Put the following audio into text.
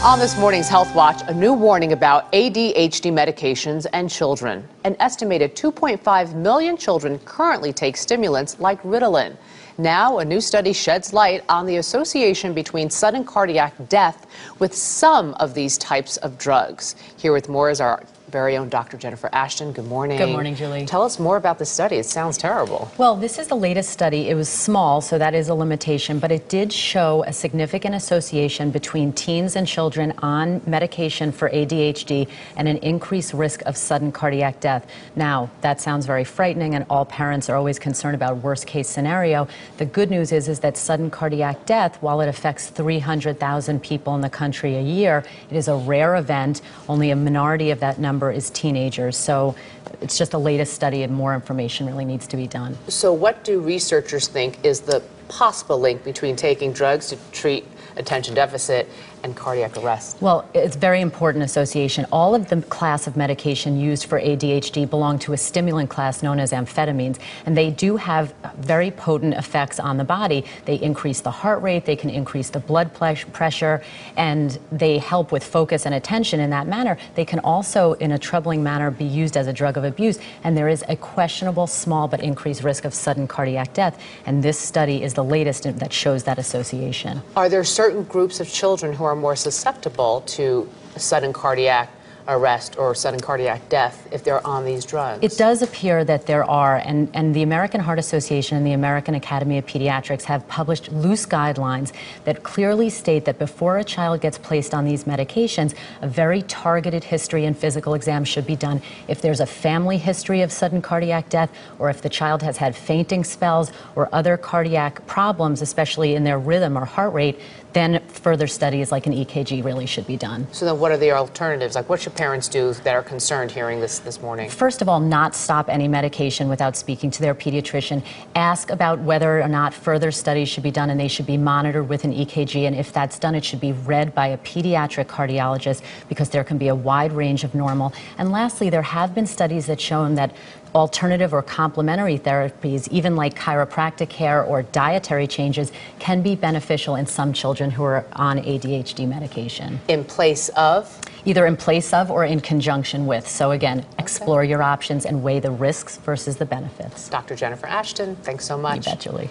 On this morning's Health Watch, a new warning about ADHD medications and children. An estimated 2.5 million children currently take stimulants like Ritalin. Now, a new study sheds light on the association between sudden cardiac death with some of these types of drugs. Here with more is our very own Dr. Jennifer Ashton. Good morning. Good morning, Julie. Tell us more about the study. It sounds terrible. Well, this is the latest study. It was small, so that is a limitation, but it did show a significant association between teens and children on medication for ADHD and an increased risk of sudden cardiac death. Now, that sounds very frightening, and all parents are always concerned about worst-case scenario. The good news is that sudden cardiac death, while it affects 300,000 people in the country a year, it is a rare event. Only a minority of that number is teenagers. So it's just the latest study, and more information really needs to be done. So what do researchers think is the possible link between taking drugs to treat attention deficit and cardiac arrest? Well, it's a very important association. All of the class of medication used for ADHD belong to a stimulant class known as amphetamines, and they do have very potent effects on the body. They increase the heart rate, they can increase the blood pressure, and they help with focus and attention in that manner. They can also, in a troubling manner, be used as a drug of abuse, and there is a questionable small but increased risk of sudden cardiac death, and this study is the latest that shows that association. Are there certain groups of children who are more susceptible to sudden cardiac arrest or sudden cardiac death if they're on these drugs? It does appear that there are, and the American Heart Association and the American Academy of Pediatrics have published loose guidelines that clearly state that before a child gets placed on these medications, a very targeted history and physical exam should be done. If there's a family history of sudden cardiac death, or if the child has had fainting spells or other cardiac problems, especially in their rhythm or heart rate, then further studies like an EKG really should be done. So then what are the alternatives? Like, what should parents do that are concerned hearing this morning? First of all, not stop any medication without speaking to their pediatrician. Ask about whether or not further studies should be done, and they should be monitored with an EKG. And if that's done, it should be read by a pediatric cardiologist, because there can be a wide range of normal. And lastly, there have been studies that shown that alternative or complementary therapies, even like chiropractic care or dietary changes, can be beneficial in some children who are on ADHD medication. In place of? Either in place of or in conjunction with. So again, explore your options and weigh the risks versus the benefits. Dr. Jennifer Ashton, thanks so much. You bet, Julie.